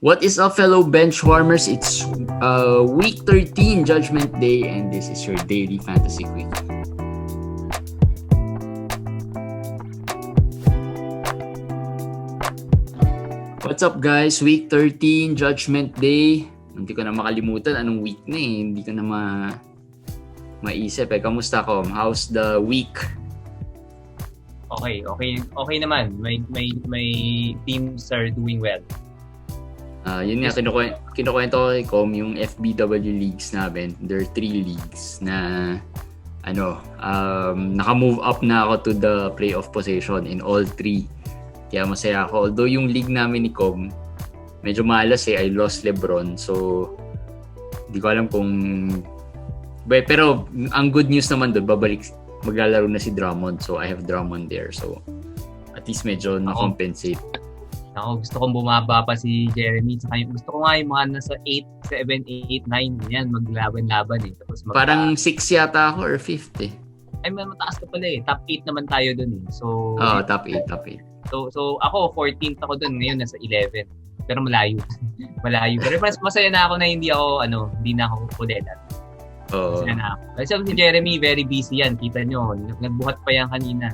What is up, fellow benchwarmers? It's week 13, Judgment Day, and this is your daily Fantasy Quickie. What's up, guys? Week 13, Judgment Day. Hindi ko na makalimutan anong week na eh. Hindi ko na maisip eh. Kamusta, Kom? How's the week? Okay naman. My teams are doing well. Yun nga, kinukwento ko kay Com yung FBW leagues namin. There are 3 leagues na naka-move up na ako to the playoff position in all 3. Kaya masaya ako. Although yung league namin ni Com, medyo malas eh. I lost LeBron. So, hindi ko alam kung... Pero, ang good news naman doon, maglalaro na si Drummond. So, I have Drummond there. So, at least medyo na-compensate. Ako, gusto kong bumaba pa si Jeremy. Gusto ko nga yung mga nasa 8, 7, 8, 9. Yan, maglaban-laban eh. Tapos parang 6 yata ako or 5th eh. Ay, mataas ka pala eh. Top 8 naman tayo dun eh. So, top 8. So ako, 14th ako dun. Ngayon, nasa 11. Pero malayo. Pero masaya na ako na hindi na ako kulelat. Masaya na ako. Kasi si Jeremy, very busy yan. Kita nyo, nagbuhat pa yan kanina.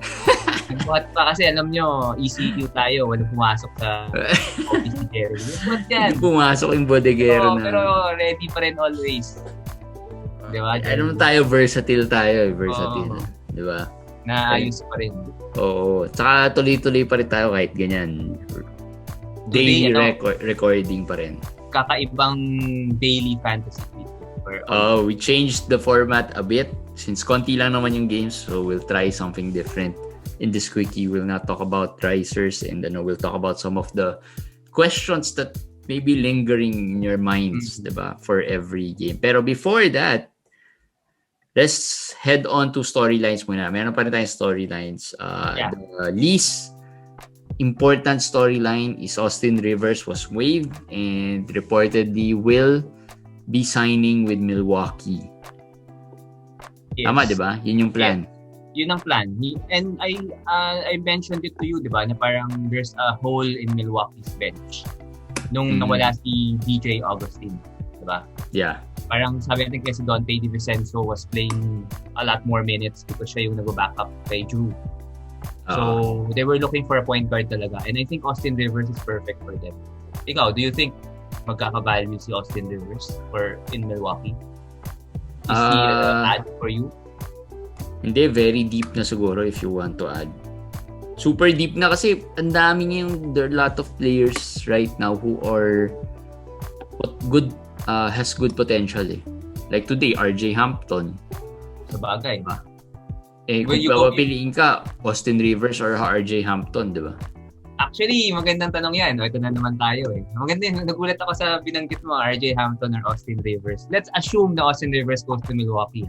Nagbuhat pa kasi alam nyo, ECQ tayo. Walang pumasok sa office ni Jeremy. Nagbuhat yan. Hindi pumasok yung bodegero na. Pero ready pa rin always. Diba? Ano tayo, versatile tayo. Diba? Naayos pa rin. Oo. Tsaka tuloy-tuloy pa rin tayo kahit ganyan. Daily recording pa rin. Kakaibang daily fantasy quickie. We changed the format a bit. Since konti lang naman yung games, so we'll try something different. In this quickie, we'll not talk about risers and we'll talk about some of the questions that may be lingering in your minds, diba, for every game. Pero before that, let's head on to storylines muna. Meron pa rin tayong storylines. The least important storyline is Austin Rivers was waived and reportedly will be signing with Milwaukee. Yes. Tama, diba? Yun yung plan. Yes. Yun ang plan. And I mentioned it to you, di ba, na parang there's a hole in Milwaukee's bench nung nawala si DJ Augustin, di ba? Yeah. Parang sabi natin kasi Dante DiVincenzo was playing a lot more minutes because siya yung nag-backup kay Drew. So, they were looking for a point guard talaga. And I think Austin Rivers is perfect for them. Ikaw, do you think magkaka-value si Austin Rivers in Milwaukee? Is he an ad for you? Hindi, very deep na siguro if you want to add. Super deep na kasi ang dami there are a lot of players right now who are has good potential eh. Like today, RJ Hampton. Sa bagay. Kung papapiliin ka, Austin Rivers or RJ Hampton, di ba? Actually, magandang tanong yan. Ito na naman tayo eh. Maganda, nagulat ako sa binanggit mo, RJ Hampton or Austin Rivers. Let's assume na Austin Rivers goes to Milwaukee.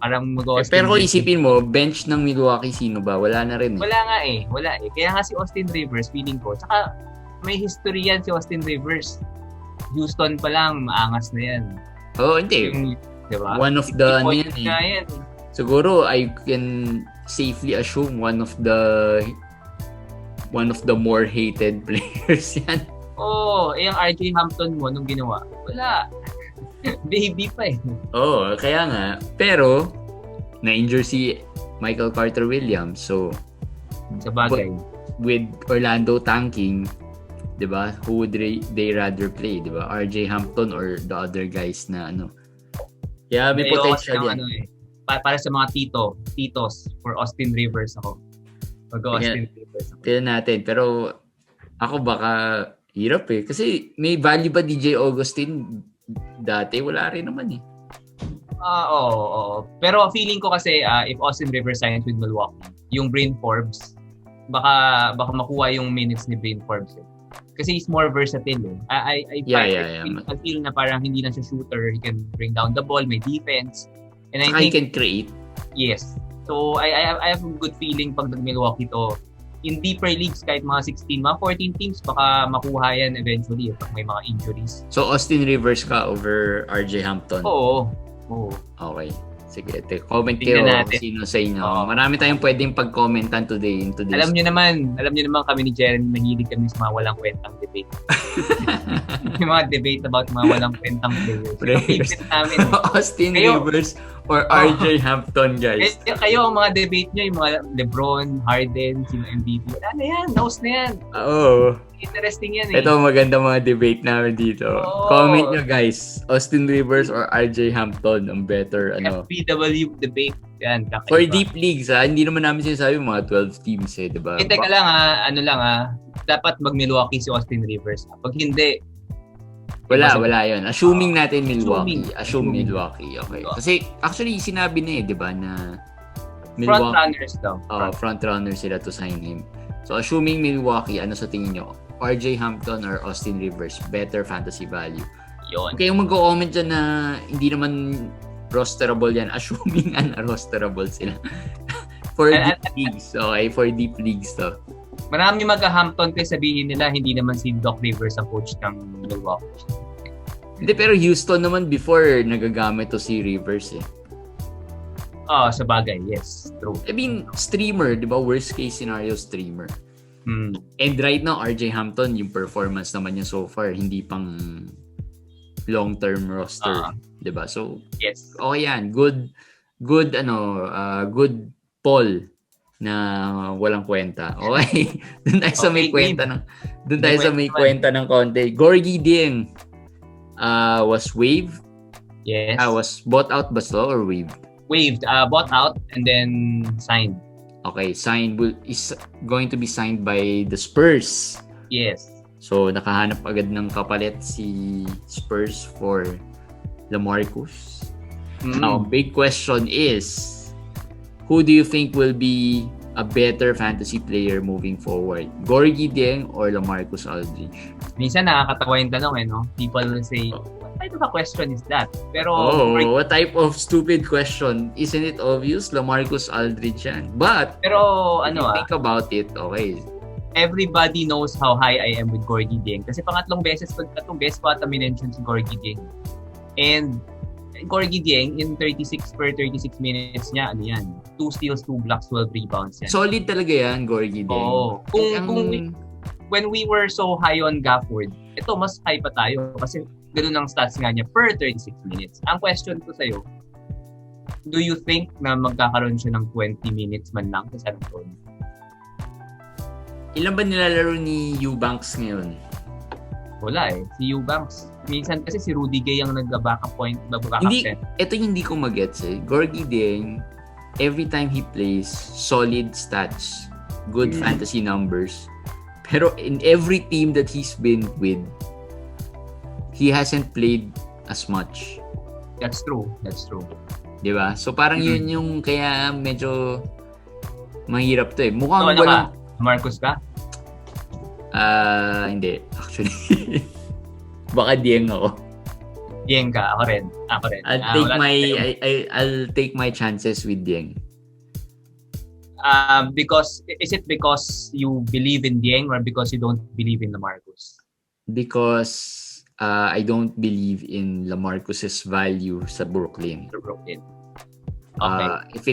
Parang pero kung isipin mo, bench ng Milwaukee, sino ba? Wala na rin eh. Wala eh. Kaya nga si Austin Rivers, feeling ko. Tsaka may history yan si Austin Rivers. Houston pa lang, maangas na yan. Hindi. Diba? One of the yan. Siguro, I can safely assume one of the more hated players yan. Yung RJ Hampton mo nung ginawa. Wala. Baby pa eh. Kaya nga. Pero, na-injure si Michael Carter-Williams. So, sa bagay. With Orlando tanking, diba? Who would they rather play? Diba? RJ Hampton or the other guys na Kaya may potential yan. Para sa mga titos for Austin Rivers ako. Austin Rivers ako. Tignan natin. Pero, ako baka hirap eh. Kasi may value ba DJ Augustin? Dati, wala rin naman eh. Oo. Pero feeling ko kasi if Austin Rivers signs with Milwaukee, yung Bryn Forbes, baka makuha yung minutes ni Bryn Forbes eh. Kasi he's more versatile eh. I feel na parang hindi lang siya shooter. He can bring down the ball, may defense. And I think he can create. Yes. So I have a good feeling pag nag-Milwaukee to. In deeper leagues, kahit mga 16, mga 14 teams, baka makuha yan eventually pag may mga injuries. So, Austin Rivers ka over RJ Hampton? Oo. Okay. Sige, comment Tingnan kayo natin. sino sa inyo. Oo. Marami tayong pwedeng pag-commentan today in today's. Alam niyo naman kami ni Jeremy, mahilig kami sa mga walang kwentang debate. Yung mga debate about mga walang kwentang players. Yung favorite namin. Austin Kayo- Rivers or RJ Hampton, guys. Kayo, ang mga debate niyo, yung mga LeBron, Harden, sino MVP. Ano yan? Nose na yan. Oo. Interesting yan eh. Ito maganda mga debate namin dito. Oo. Comment nyo, guys. Austin Rivers or RJ Hampton ang better, FPW debate. Yan, kakaiba. For deep leagues, hindi naman namin sinasabi mga 12 teams diba? Teka lang dapat mag-Milwaukee si Austin Rivers. Pag hindi, wala yun. Assuming natin Milwaukee. Assuming. Milwaukee, okay. Kasi actually sinabi na diba na front runners daw. Front runners sila to sign him. So assuming Milwaukee, ano sa tingin nyo? RJ Hampton or Austin Rivers, better fantasy value? Yun. Okay, yung mag-comment dyan na hindi naman rosterable yan, assuming rosterable sila. For deep leagues, okay? For deep leagues to. Marami mag-Hampton kasi sabihin nila hindi naman si Doc Rivers ang coach ng Milwaukee. Hindi, pero Houston naman before nagagamit to si Rivers Sa bagay, yes. True. I mean, streamer, di ba? Worst case scenario, streamer. And right now, RJ Hampton, yung performance naman niya so far, hindi pang long-term roster. Di ba? So, yes. Okay yan. Good poll na walang kwenta. Okay. Doon tayo sa may kwenta ng konti. Gorgie Dieng was waived. Yes. Was bought out ba or waived? Waived, bought out and then signed. Okay, is going to be signed by the Spurs. Yes. So nakahanap agad ng kapalit si Spurs for LaMarcus. Now, big question is, who do you think will be a better fantasy player moving forward? Gorgie Dieng or LaMarcus Aldridge? Minsan nakakatawa yung tanong no? People will say, what type of a question is that? Pero what type of stupid question? Isn't it obvious? LaMarcus Aldridge yan. But, think about it, okay. Everybody knows how high I am with Gorgie Dieng. Kasi tatlong beses ko ata minention si Gorgie Dieng. And Gorgie Dieng in 36 minutes niya, 2 steals, 2 blocks, 12 rebounds yan. Solid talaga yan, Gorgie Dieng. Oo. When we were so high on Gafford, ito mas high pa tayo kasi ganoon ang stats nga niya per 36 minutes. Ang question ko sa'yo, do you think na magkakaroon siya ng 20 minutes man lang sa San Antonio? Ilan ba nilalaro ni Eubanks ngayon? Wala si Eubanks. Minsan kasi si Rudy Gay ang nag-backup point, Ito yung hindi ko magets Gorgie Dieng, every time he plays, solid stats, good fantasy numbers. Pero in every team that he's been with, he hasn't played as much. That's true. Diba? So parang yun yung kaya medyo mahirap to Mukhang walang... Marcus ka? Hindi. Actually. Baka Dieng ako. Dieng ka? Ako rin. I'll take my chances with Dieng. Is it because you believe in Dieng or because you don't believe in LaMarcus? Because I don't believe in LaMarcus's value sa Brooklyn. Okay. If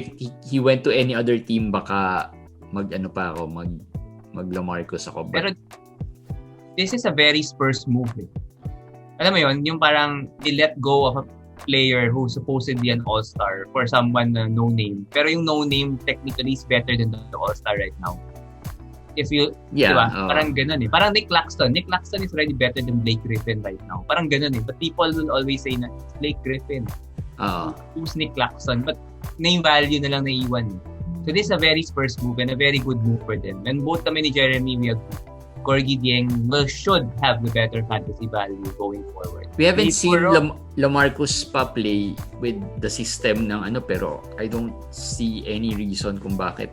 he went to any other team, baka mag LaMarcus ako. Pero this is a very Spurs move. Alam mo yun, yung parang they let go of a player who supposedly an all-star for someone na no name. Pero yung no name technically is better than the all-star right now. If you, diba? Parang ganun Parang Nick Claxton. Nick Claxton is already better than Blake Griffin right now. Parang ganun But people will always say na it's Blake Griffin. Who's Nick Claxton? But name value na lang naiwan So this is a very Spurs move and a very good move for them. And both kami ni Jeremy, we agree. Gorgie Dieng should have the better fantasy value going forward. We haven't seen LaMarcus pa play with the system ng pero I don't see any reason kung bakit.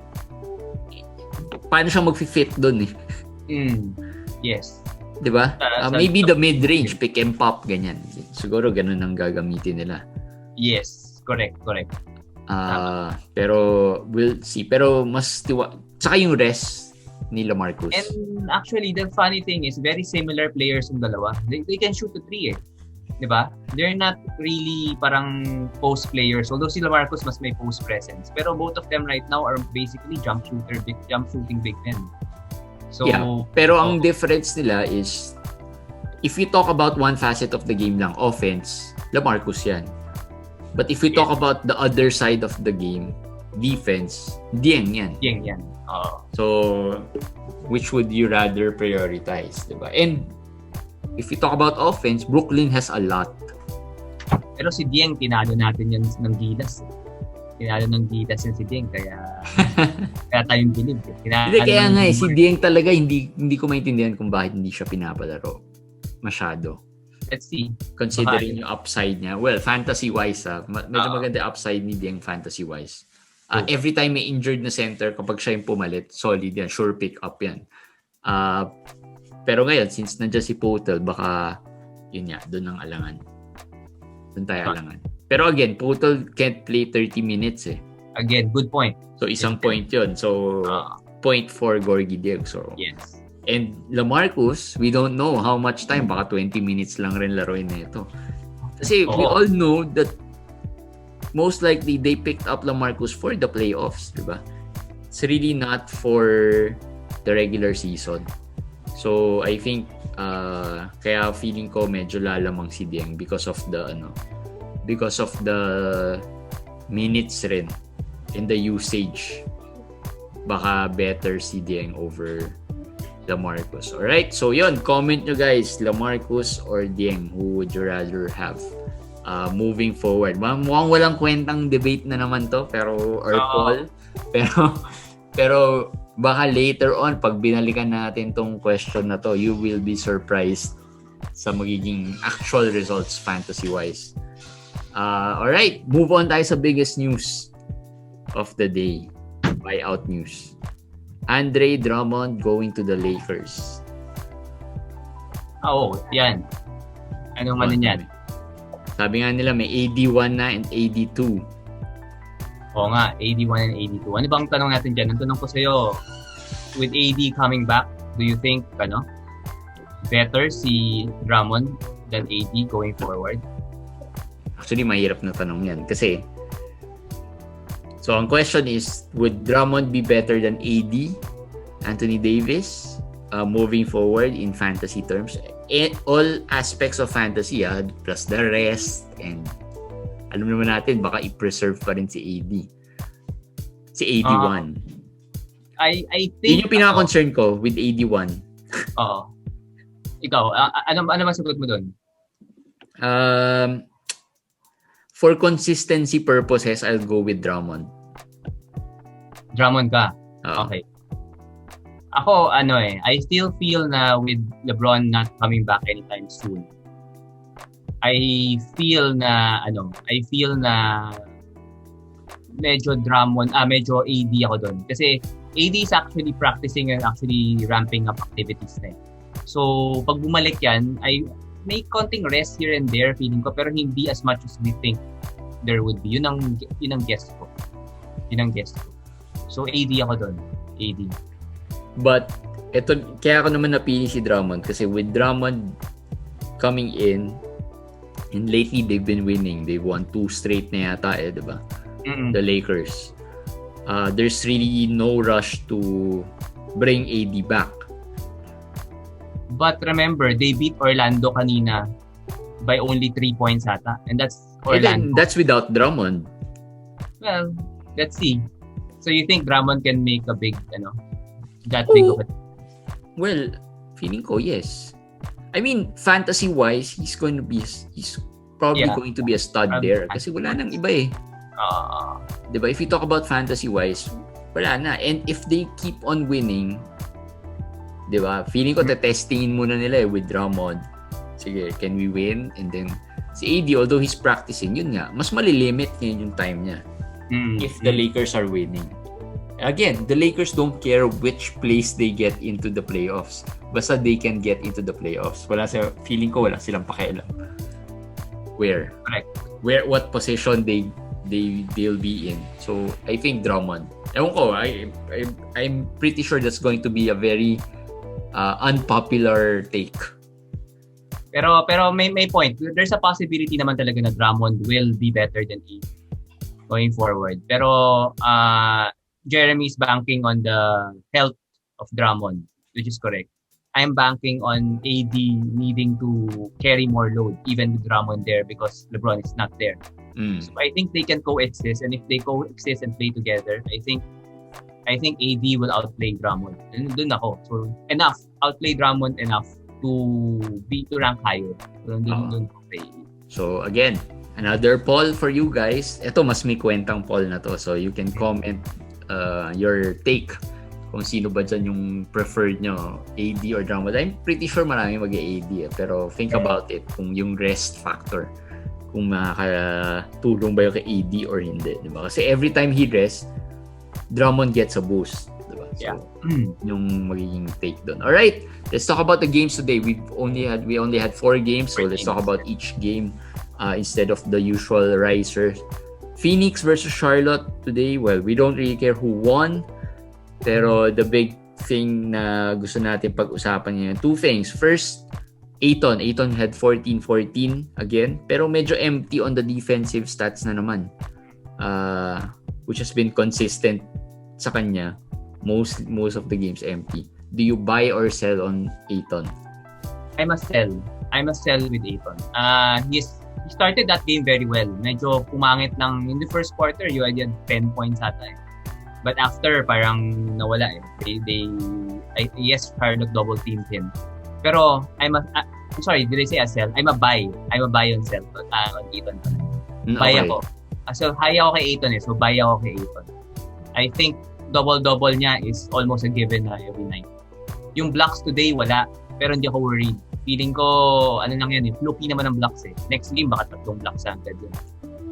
Paano siya mag-fit doon Yes. Diba? Maybe the mid-range, pick and pop, ganyan. Siguro ganun ang gagamitin nila. Yes, correct. Pero we'll see. Pero mas saka yung rest ni LaMarcus. And actually, the funny thing is, very similar players yung dalawa. They can shoot the 3 Diba? They're not really parang post players. Although si LaMarcus mas may post presence. Pero both of them right now are basically jump shooting big men. So, yeah. Pero ang difference nila is if we talk about one facet of the game lang, offense, LaMarcus yan. But if we talk about the other side of the game, defense, Dieng yan. So, which would you rather prioritize, diba? And if we talk about offense, Brooklyn has a lot. Pero si Dieng, tinalo natin yan ng Gilas. Tinalo ng Gilas yan si Dieng, kaya tayong bilib. Hindi, kaya nga si Dieng talaga, hindi ko maintindihan kung bakit hindi siya pinapalaro. Masyado. Let's see. Considering yung upside niya. Well, fantasy-wise, medyo maganda upside ni Dieng fantasy-wise. Every time may injured na center, kapag siya yung pumalit, solid yan. Sure pick up yan. Pero ngayon, since nandiyan si Potel, baka yun nga, doon ang alangan. Doon tayo alangan. Pero again, Potel can't play 30 minutes eh. Again, good point. So isang point yun. So, point for Gorgie Dieng. So, yes. And LaMarcus, we don't know how much time. Baka 20 minutes lang rin laruin na ito. Kasi we all know that most likely they picked up LaMarcus for the playoffs, diba? It's really not for the regular season. So I think kaya feeling ko medyo lalamang si Dieng because of the minutes rin and the usage. Baka better si Dieng over LaMarcus. Alright, so yun, comment nyo guys, LaMarcus or Dieng, who would you rather have moving forward? Mukhang walang kwentang debate na naman to, poll, pero baka later on, pag binalikan natin tong question na to, you will be surprised sa magiging actual results fantasy-wise. Alright, move on tayo sa biggest news of the day. Buyout news. Andre Drummond going to the Lakers. Yan. Anong ano niyan? Sabi nga nila may AD1 na and AD2. Oo nga, AD1 and AD2. Ano bang tanong natin dyan? Ang tanong ko sa'yo, with AD coming back, do you think, better si Drummond than AD going forward? Actually, mahirap na tanong yan. Kasi, so ang question is, would Drummond be better than AD, Anthony Davis, moving forward in fantasy terms? All aspects of fantasy, plus the rest, and alam naman natin, baka i-preserve pa rin si AD. Si AD1. I think... Yun yung pinaka-concern ko with AD1. Oo. Ikaw, ano masagot mo doon? For consistency purposes, I'll go with Drummond. Drummond ka? Okay. Ako, I still feel na with LeBron not coming back anytime soon, I feel na medyo Drummond, medyo AD ako doon. Kasi AD is actually practicing and actually ramping up activities na. So, pag bumalik yan, I may konting rest here and there, feeling ko, pero hindi as much as we think there would be. Yun ang guess ko. So, AD ako doon. AD. But, kaya ako naman napili si Drummond kasi with Drummond coming in, and lately they've been winning. They won 2 straight na yata diba? The Lakers. There's really no rush to bring AD back. But remember, they beat Orlando kanina by only 3 points ata. And that's Orlando. And that's without Drummond. Well, let's see. So you think Drummond can make a big, big of it? Well, feeling ko, yes. I mean, fantasy-wise, he's probably going to be a stud there. Kasi wala nang iba Diba? If you talk about fantasy-wise, wala na. And if they keep on winning, diba? Feeling ko testingin muna nila with Drummond. Sige, can we win? And then, si AD, although he's practicing, yun nga, mas malilimit ngayon yung time niya. If the Lakers are winning. Again, the Lakers don't care which place they get into the playoffs. Basta they can get into the playoffs. Feeling ko wala silang pakialam. Where? Correct. What position they'll be in. So, I think Drummond. Ewan ko, I'm pretty sure that's going to be a very unpopular take. Pero may point. There's a possibility naman talaga na Drummond will be better than AD going forward. Pero Jeremy's banking on the health of Drummond, which is correct. I'm banking on AD needing to carry more load even with Drummond there because LeBron is not there. So I think they can coexist, and if they coexist and play together, I think AD will outplay Drummond. And dun ako. So enough, outplay Drummond enough to rank higher. Dun okay. So again, another poll for you guys. Ito mas may kwentang poll na to, so you can comment your take kung sino ba dyan yung preferred nyo, AD or Drummond. I'm pretty sure marami mag-AD pero think about it, kung yung rest factor, kung makakatulong ba yung kay AD or hindi, diba? Kasi every time he rests, Drummond gets a boost, diba? So, yung magiging take doon. Alright, let's talk about the games today. We only had 4 games, so let's talk about each game instead of the usual risers. Phoenix versus Charlotte today. Well, we don't really care who won, pero the big thing na gusto natin pag-usapan ngayon, 2 things. First, Ayton had 14-14 again, pero medyo empty on the defensive stats na naman, which has been consistent sa kanya. Most of the games empty. Do you buy or sell on Ayton? I must sell with Ayton. He started that game very well. Medyo pumangit lang in the first quarter. You had 10 points ata. But after, parang nawala yes, Charlotte double teamed him. Pero I'm sorry, did I say a sell? I'm a buy on sell on Ayton. Buy ako. So high ako kay Ayton so buy ako kay Ayton. I think double-double niya is almost a given na every night. Yung blocks today, wala. Pero hindi ako worried. Feeling ko, ano lang yan fluky naman ang blocks Next game, baka 3 blocks agad yun.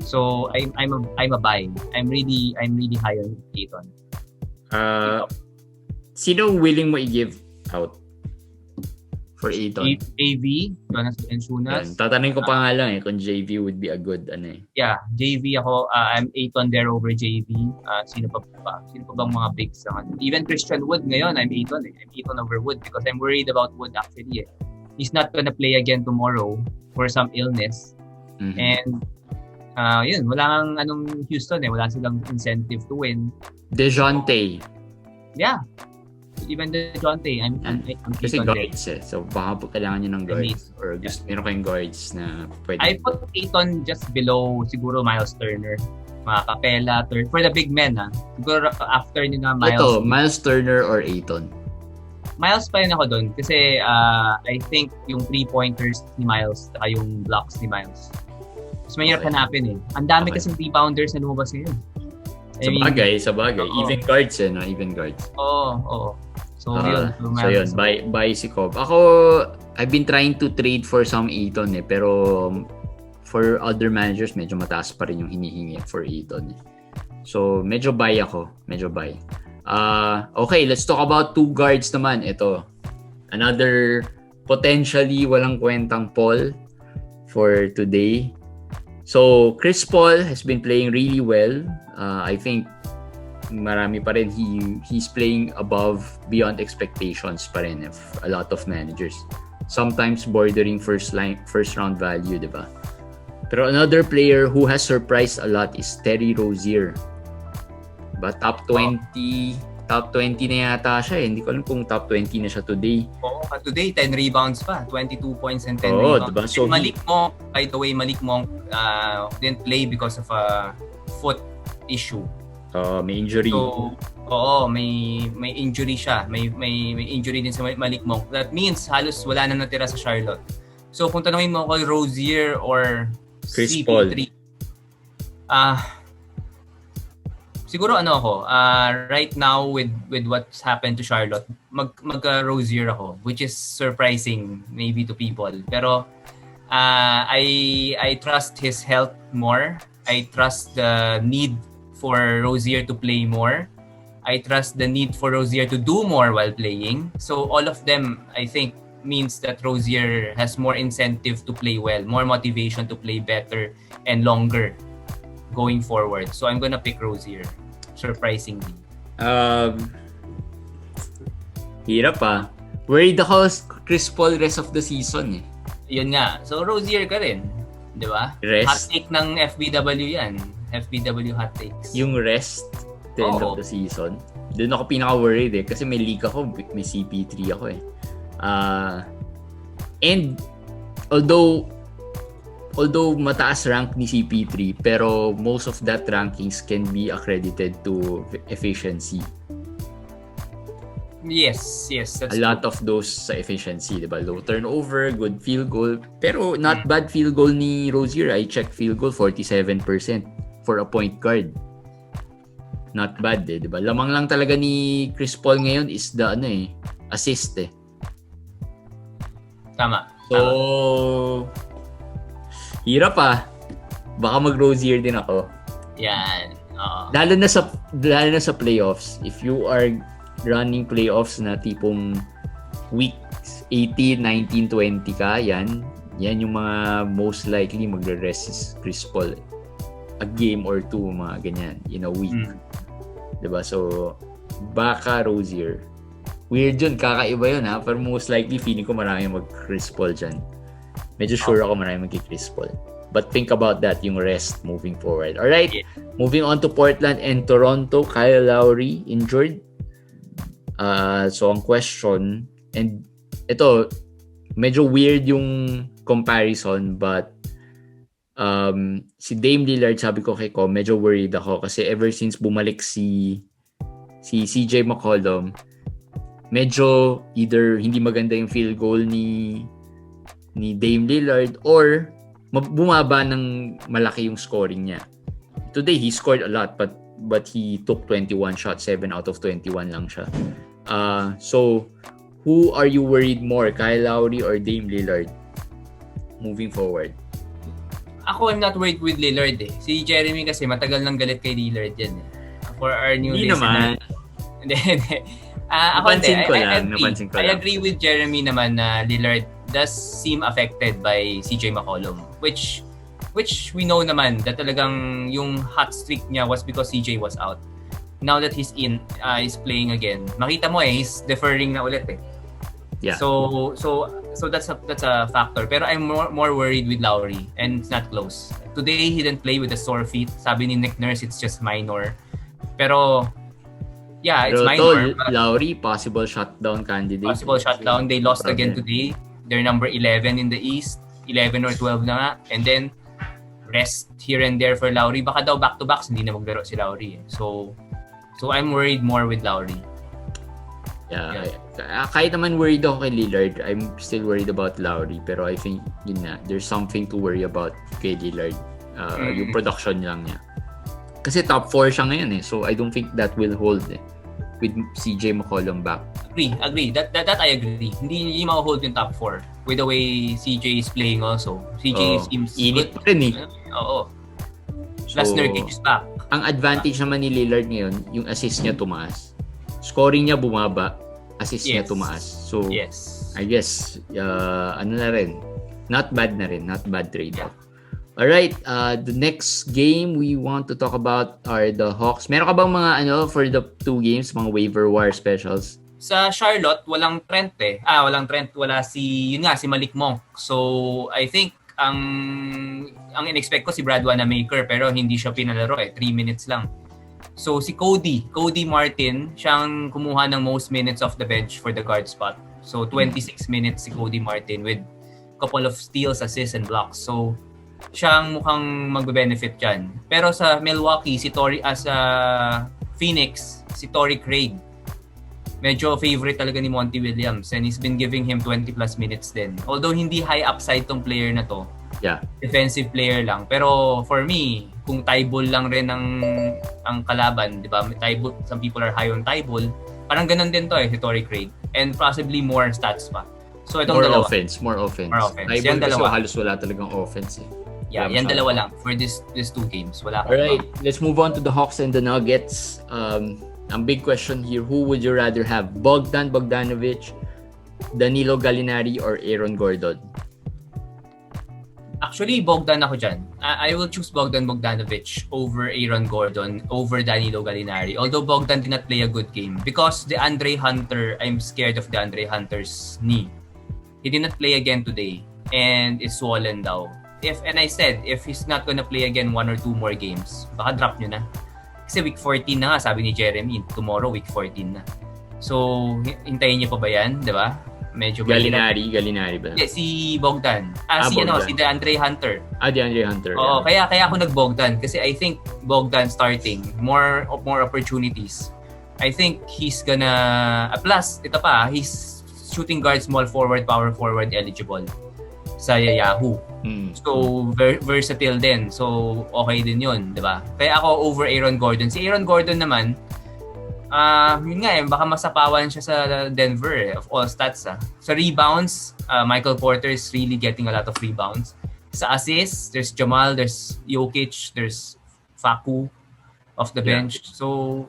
So I'm a buy. I'm really high on Ayton. Sino willing mo i-give out for Ayton? JV, Jonas Valanciunas. Tatanungin ko pa nga lang kung JV would be a good Yeah, JV ako. I'm Ayton there over JV. Sino pa bang mga bigs even Christian Wood ngayon, I'm Ayton I'm Ayton over Wood because I'm worried about Wood actually He's not gonna play again tomorrow for some illness. And yun, wala kang Houston wala silang incentive to win. DeJounte. Yeah. Even DeJounte, I'm kasi guards so baka kailangan nyo ng guards or meron kayong guards na pwede. I put Ayton just below siguro Miles Turner, mga Capella, for the big men siguro after nyo na Miles Turner or Ayton. Miles pa rin ako doon kasi I think yung 3-pointers ni Miles at yung blocks ni Miles mas mahirap hanapin ang dami kasing rebounders na lumabas ngayon. Sa bagay. Even guards even guards. Oo. So yun, buy si Cobb. Ako, I've been trying to trade for some Ayton pero for other managers, medyo mataas pa rin yung hinihingi for Ayton So, medyo buy ako. Okay, let's talk about 2 guards naman. Ito, another potentially walang kwentang poll for today. So, Chris Paul has been playing really well. I think marami pa rin he's playing beyond expectations pa rin of a lot of managers. Sometimes bordering first round value, diba? Pero another player who has surprised a lot is Terry Rozier. But top 20 na yata siya Hindi ko alam kung top 20 na siya today. Today 10 rebounds pa, 22 points and 10 rebounds. Diba? So Malik Monk, by the way, didn't play because of a foot issue. May injury. So, may injury siya. May injury din sa Malik Monk. That means halos wala na natira sa Charlotte. So kung tanungin mo ako Rozier or Chris CP3, Paul. Siguro right now with what's happened to Charlotte, mag-Rozier ako, which is surprising maybe to people. Pero I trust his health more. I trust the need for Rozier to play more. I trust the need for Rozier to do more while playing. So all of them, I think, means that Rozier has more incentive to play well, more motivation to play better and longer going forward. So I'm gonna pick Rozier, surprisingly. Hirap Worried ako Chris Paul rest of the season Yun nga. So, Rozier ka rin. Di ba? Rest. Hot take ng FBW yan. FBW hot takes. Yung rest the end of the season. Doon ako pinaka-worried kasi may league ako, may CP3 ako eh. And although mataas rank ni CP3, pero most of that rankings can be accredited to efficiency. Yes, that's a lot of those sa efficiency, diba? Low turnover, good field goal, pero not bad field goal ni Rozier. I checked field goal 47% for a point guard. Not bad diba? Lamang lang talaga ni Chris Paul ngayon is the assist Tama. So hirap baka mag-Rozier din ako. Yan. Lalo na sa playoffs. If you are running playoffs na tipong weeks 18, 19, 20 ka, yan yung mga most likely magre-rest is Chris Paul. A game or two, mga ganyan, in a week. Diba? So, baka Rozier. Weird yun, kakaiba yun pero most likely feeling ko marami mag-Chris Paul dyan. Medyo sure ako marami mag-Chris Paul. But think about that, yung rest moving forward. Alright, moving on to Portland and Toronto. Kyle Lowry injured. So ang question, and ito medyo weird yung comparison, but si Dame Lillard, sabi ko kay Ko, medyo worried ako kasi ever since bumalik si CJ McCollum, medyo either hindi maganda yung field goal ni Dame Lillard or bumaba ng malaki yung scoring niya. Today he scored a lot, but he took 21 shots, 7 out of 21 lang siya. So who are you worried more, Kyle Lowry or Dame Lillard moving forward? Ako, I'm not worried with Lillard Si Jeremy kasi matagal nang galit kay Lillard yan For our new listener. Hindi. I agree with Jeremy naman na Lillard does seem affected by CJ McCollum, which we know naman that talagang yung hot streak niya was because CJ was out. Now that he's playing again, makita mo he's deferring na ulit Yeah. So that's a factor. Pero I'm more worried with Lowry, and it's not close. Today he didn't play with a sore feet. Sabi ni Nick Nurse it's just minor. Pero yeah, it's minor. Lowry possible shutdown candidate. Possible shutdown. They lost again today. They're number 11 in the East. 11 or 12 na nga. And then rest here and there for Lowry. Baka daw back-to-backs hindi na maglaro si Lowry. So I'm worried more with Lowry. Yeah. Kahit naman worried ako kay Lillard, I'm still worried about Lowry. Pero I think there's something to worry about kay Lillard. Yung production lang niya. Kasi top 4 siya ngayon So I don't think that will hold with CJ McCollum back. Agree. That I agree. Hindi ma-hold yung top 4 with the way CJ is playing also. CJ seems init pa rin Oo. Plus Nurkic is back. Ang advantage naman ni Lillard ngayon, yung assist niya tumaas. Scoring niya bumaba, assist niya tumaas. So I guess na rin. Not bad na rin, not bad trade-off. Alright, the next game we want to talk about are the Hawks. Meron ka bang mga for the 2 games, mga waiver wire specials? Sa Charlotte, walang Trent Walang Trent, wala si Malik Monk. So, I think ang in-expect ko si Brad Wanamaker pero hindi siya pinalaro 3 minutes lang. So, si Cody Martin, siyang kumuha ng most minutes off the bench for the guard spot. So, 26 minutes si Cody Martin with couple of steals, assists, and blocks. So, siyang mukhang magbe-benefit dyan. Pero sa Milwaukee, Phoenix, si Torrey Craig. Medyo favorite talaga ni Monty Williams and he's been giving him 20 plus minutes din. Although hindi high upside tong player na to. Yeah. Defensive player lang. Pero for me, kung tie ball lang rin ang kalaban, di ba? Some people are high on tie ball. Parang ganun din to si Torrey Craig. And possibly more stats pa. So itong more dalawa. More offense. Tie ball kasi halos wala talagang offense Yeah, yan dalawa lang for these 2 games. Wala ka. Alright, let's move on to the Hawks and the Nuggets. Ang big question here, who would you rather have? Bogdanovic, Danilo Gallinari, or Aaron Gordon? Actually, Bogdan ako dyan. I will choose Bogdanovic over Aaron Gordon, over Danilo Gallinari. Although Bogdan did not play a good game. Because DeAndre Hunter, I'm scared of DeAndre Hunter's knee. He did not play again today. and is swollen daw. And I said, if he's not gonna play again 1 or 2 more games, baka drop nyo na. Kasi week 14 na nga, sabi ni Jeremy, tomorrow week 14 na. So, hintayin niyo pa ba yan, di ba? Medyo Gallinari ba? Yeah, si Bogdan. Si DeAndre Hunter. DeAndre Hunter. Oo, kaya ako nag-Bogdan kasi I think Bogdan starting, more opportunities. I think he's gonna plus ito pa, he's shooting guard, small forward, power forward eligible sa Yahoo. So versatile din. So okay din 'yun, 'di ba? Kaya ako over Aaron Gordon. Si Aaron Gordon naman yun nga baka masapawan siya sa Denver of all stats. Sa rebounds, Michael Porter is really getting a lot of rebounds. Sa assists, there's Jamal, there's Jokic, there's Facu off the bench. So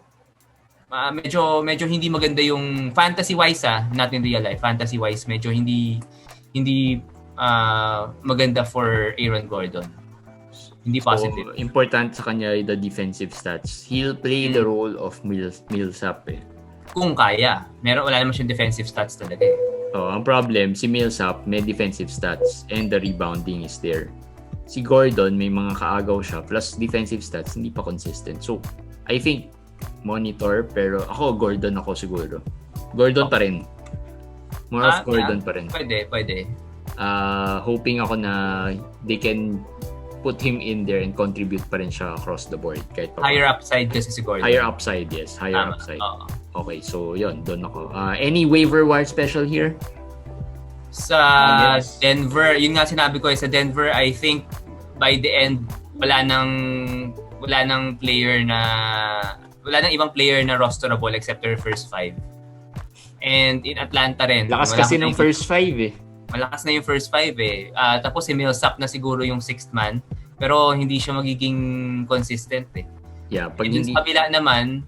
medyo hindi maganda yung fantasy-wise not in real life. Fantasy-wise, medyo hindi maganda for Aaron Gordon. Hindi positive. So, important sa kanya the defensive stats. He'll play the role of Millsap Kung kaya. Wala naman siyang defensive stats talaga ang problem, si Millsap may defensive stats and the rebounding is there. Si Gordon may mga kaagaw siya plus defensive stats hindi pa consistent. So, I think monitor pero ako Gordon ako siguro. Gordon pa rin. More of Gordon pa rin. Pwede. Hoping ako na they can put him in there and contribute pa rin siya across the board. Kahit pa higher upside kasi si Gordon. Higher upside, yes. Higher upside. Okay, so yun, doon ako. Any waiver wire special here? Sa Denver, yun nga sinabi ko sa Denver, I think by the end, wala nang ibang player na rosterable except their first 5. And in Atlanta rin. Lakas kasi ng first 5 Malakas na yung first 5 tapos si Millsap na siguro yung 6th man. Pero hindi siya magiging consistent Yeah, pag hindi... Sa kabila naman,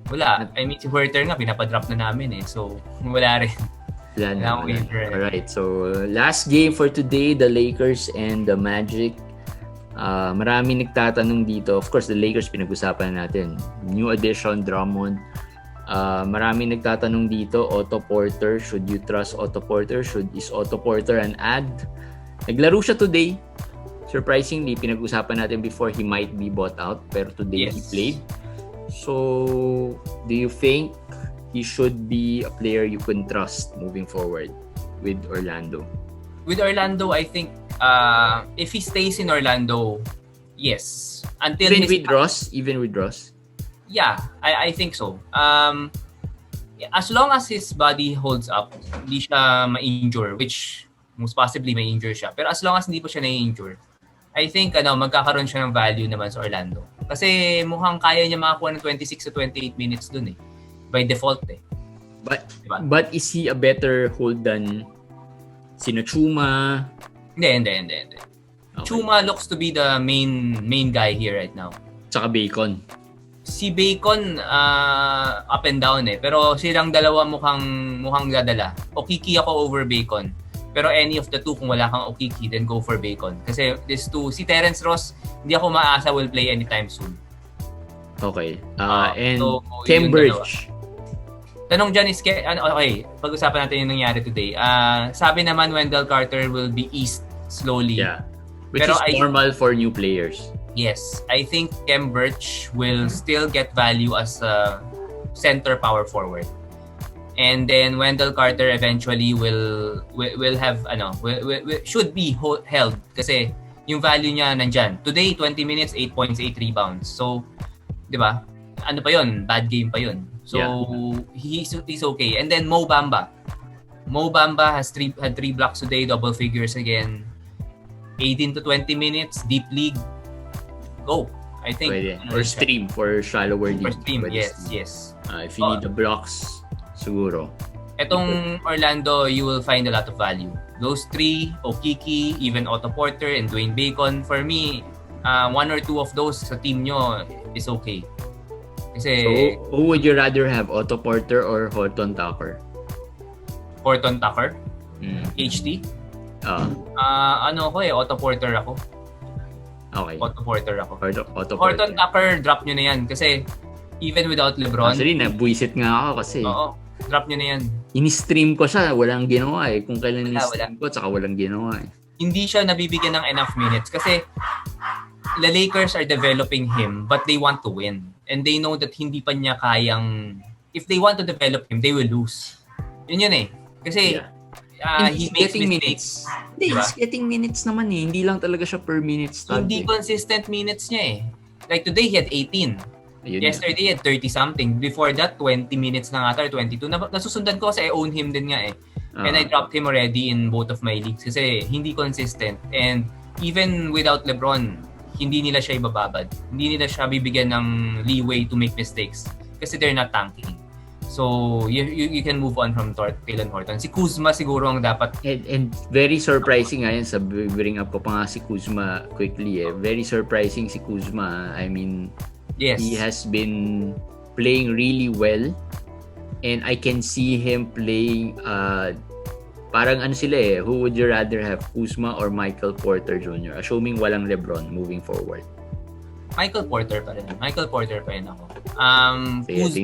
wala. I mean, si Huerter nga, pinapadrop na namin So, wala rin. Wala. Alright, so last game for today, the Lakers and the Magic. Marami nagtatanong dito. Of course, the Lakers pinag-usapan natin. New addition, Drummond. Marami nagtatanong dito, Otto Porter, should you trust Otto Porter? Is Otto Porter an ad? Naglaro siya today. Surprisingly, pinag-usapan natin before he might be bought out, pero today he played. So, do you think he should be a player you can trust moving forward with Orlando? With Orlando, I think if he stays in Orlando, yes. Even with Ross? Yeah, I think so. As long as his body holds up, hindi siya ma-injure, which most possibly ma-injure siya. Pero as long as hindi pa siya na-injure, I think magkakaroon siya ng value naman sa Orlando. Kasi mukhang kaya niya makakuha ng 26 to 28 minutes dun by default But is he a better hold than sino Chuma? Hindi. Okay. Chuma looks to be the main guy here right now. Tsaka Bacon. Si Bacon up and down pero silang dalawa mukhang dadala. Okiki ako over Bacon. Pero any of the two, kung wala kang Okiki, then go for Bacon. Kasi these two, si Terrence Ross, hindi ako maasa will play anytime soon. Okay. And so, Cambridge. Tanong dyan is, okay, pag-usapan natin yung nangyari today. Sabi naman Wendell Carter will be eased slowly. Yeah. Which is normal for new players. Yes, I think Cambridge will still get value as a center power forward, and then Wendell Carter eventually will have should be held kasi yung value niya nandyan. Today 20 minutes, 8 points, 8 rebounds. So, 'di ba? Ano pa 'yon? Bad game pa 'yon. So he's okay. And then Mo Bamba has had 3 blocks today, double figures again. 18 to 20 minutes, deep league. Go. I think. Pwede. Or stream for shallower league. For stream, yes. If you need the blocks, siguro. Etong Orlando, you will find a lot of value. Those 3, Okiki, even Otto Porter, and Dwayne Bacon, for me, 1 or 2 of those sa team nyo is okay. Kasi, so, who would you rather have, Otto Porter or Horton Tucker? Horton Tucker? HT? Otto Porter ako. Okay. Otto Porter ako. Horton Tucker, drop nyo na yan. Kasi, even without LeBron. Actually, nabuisit nga ako kasi. Oo. Drop nyo na yan. in-stream ko siya, walang ginawa eh. Kung kailan in-stream ko, tsaka walang ginawa eh. Hindi siya nabibigyan ng enough minutes kasi the Lakers are developing him but they want to win. And they know that hindi pa niya kayang, if they want to develop him, they will lose. Yun eh. Kasi he makes mistakes. Hindi, diba? He's getting minutes naman eh. Hindi lang talaga siya per minutes. Hindi consistent minutes niya eh. Like today, he had 18. Ayun yesterday, he had 30-something. Before that, 20 minutes na nga 22. Nasusundan ko kasi I own him din nga eh. And I dropped him already in both of my leagues kasi hindi consistent. And even without LeBron, hindi nila siya ibababad. Hindi nila siya bibigyan ng leeway to make mistakes kasi they're not tanking. So, you can move on from Taylor Horton. Si Kuzma siguro ang dapat. And very surprising nga yan. Bring up ko pa nga si Kuzma quickly eh. Very surprising si Kuzma. I mean, yes. He has been playing really well. And I can see him playing parang ano sila eh, who would you rather have, Kuzma or Michael Porter Jr.? Assuming walang LeBron moving forward. Michael Porter pa rin. Ako. Sige,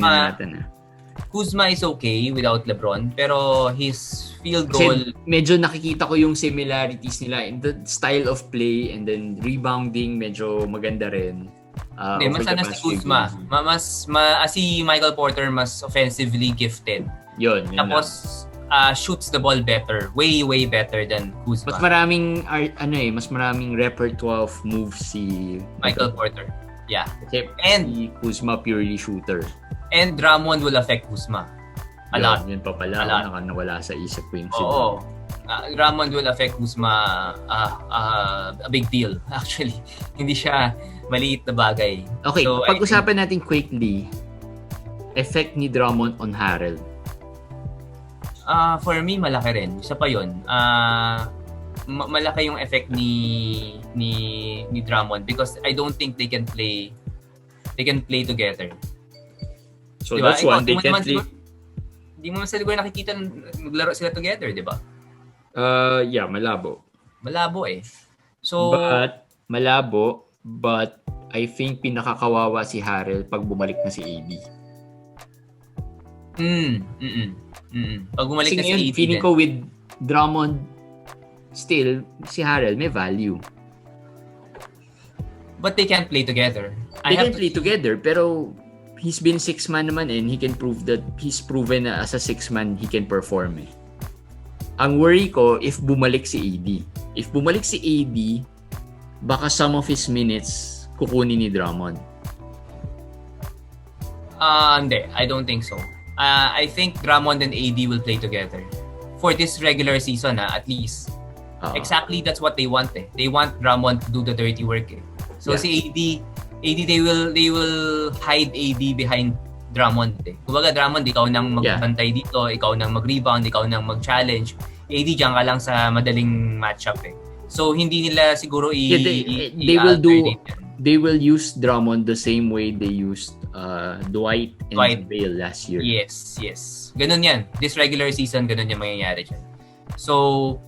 Kuzma is okay without LeBron, pero his field goal... Kasi medyo nakikita ko yung similarities nila in the style of play and then rebounding, medyo maganda rin. Mas sana si Kuzma. Si Michael Porter mas offensively gifted. Yun Tapos, shoots the ball better. Way better than Kuzma. Mas maraming repertoire of moves si Michael Porter. Yeah. Okay. And si Kuzma purely shooter. And Drummond will affect Kuzma. A lot. Yun pa pala. Nawala sa isip ko yung Oo. Drummond will affect Kuzma a big deal. Actually, hindi siya maliit na bagay. Okay, so, pag-usapan natin quickly, effect ni Drummond on Harrell. For me, malaki rin. Isa pa yun. Malaki yung effect ni Drummond because I don't think they can play together. So diba? That's one, they can play. Hindi mo sa siguro nakikita maglaro sila together, di ba? Yeah, malabo. Malabo eh. So, but I think pinakakawawa si Harrell pag bumalik na si AD. Pag bumalik na si AD. Feeling ko with Drummond still, si Harrell may value. But they can't play together. They can play together, pero he's been 6-man naman and he can prove that he's proven na as a 6-man he can perform eh. Ang worry ko if bumalik si AD. If bumalik si AD, baka some of his minutes kukunin ni Drummond. Hindi. I don't think so. I think Drummond and AD will play together. For this regular season, at least. Exactly that's what they want eh. They want Drummond to do the dirty work eh. So si AD they will hide AD behind Drummond eh. Kumbaga Drummond, ikaw nang magbantay dito, ikaw nang mag-rebound, ikaw nang mag-challenge. AD diyan ka lang sa madaling matchup eh. So hindi nila siguro they will use Drummond the same way they used Dwight and Bale last year. Yes. Ganun yan. This regular season, ganun yung mangyayari dyan. So,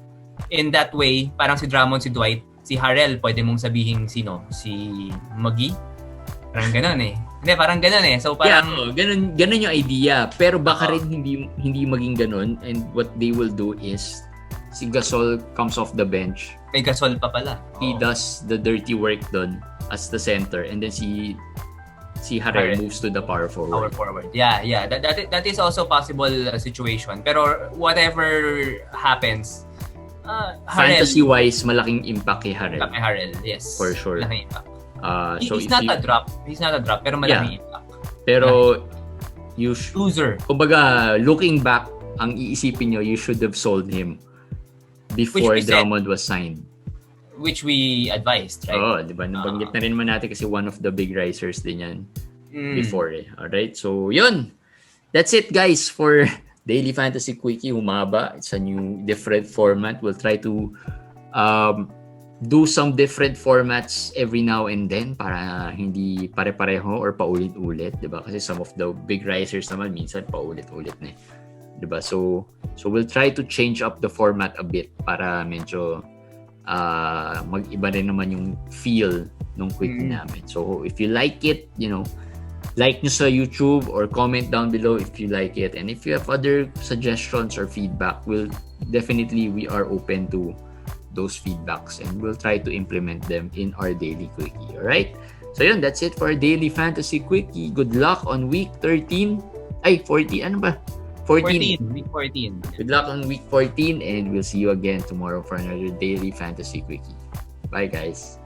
in that way, parang si Drummond, si Dwight, si Harrell, pwede mong sabihin sino? Si Magee? Parang ganun eh. Hindi, parang ganun eh. So, parang... ganun yung idea. Pero baka rin hindi maging ganun. And what they will do is, si Gasol comes off the bench. May Gasol pa pala. He does the dirty work done as the center. And then si Harrell moves to the power forward. Yeah. That is also possible situation. Pero whatever happens, fantasy-wise, malaking impact kay Harrell. Yes. For sure. Malaking impact. So he's not a drop, pero malaking impact. Pero, loser. Kumbaga, looking back, ang iisipin nyo, you should have sold him before Drummond was signed. Which we advised, right? Oo, di ba? Nabanggit na rin naman natin kasi one of the big risers din yan before eh. Alright, so yun. That's it guys for Daily Fantasy Quickie. Humaba. It's a new, different format. We'll try to do some different formats every now and then para hindi pare-pareho or paulit-ulit, di ba? Kasi some of the big risers naman minsan paulit-ulit na eh. Di ba? So we'll try to change up the format a bit para medyo mag-iba rin naman yung feel nung quickie namin. So if you like it, like nyo sa YouTube or comment down below if you like it. And if you have other suggestions or feedback, we are open to those feedbacks and we'll try to implement them in our daily quickie. Alright? So yun, that's it for our daily fantasy quickie. Good luck on week 13. Ay, 40. Ano ba? 14. Week 14. Good luck on week 14 and we'll see you again tomorrow for another daily fantasy quickie. Bye guys.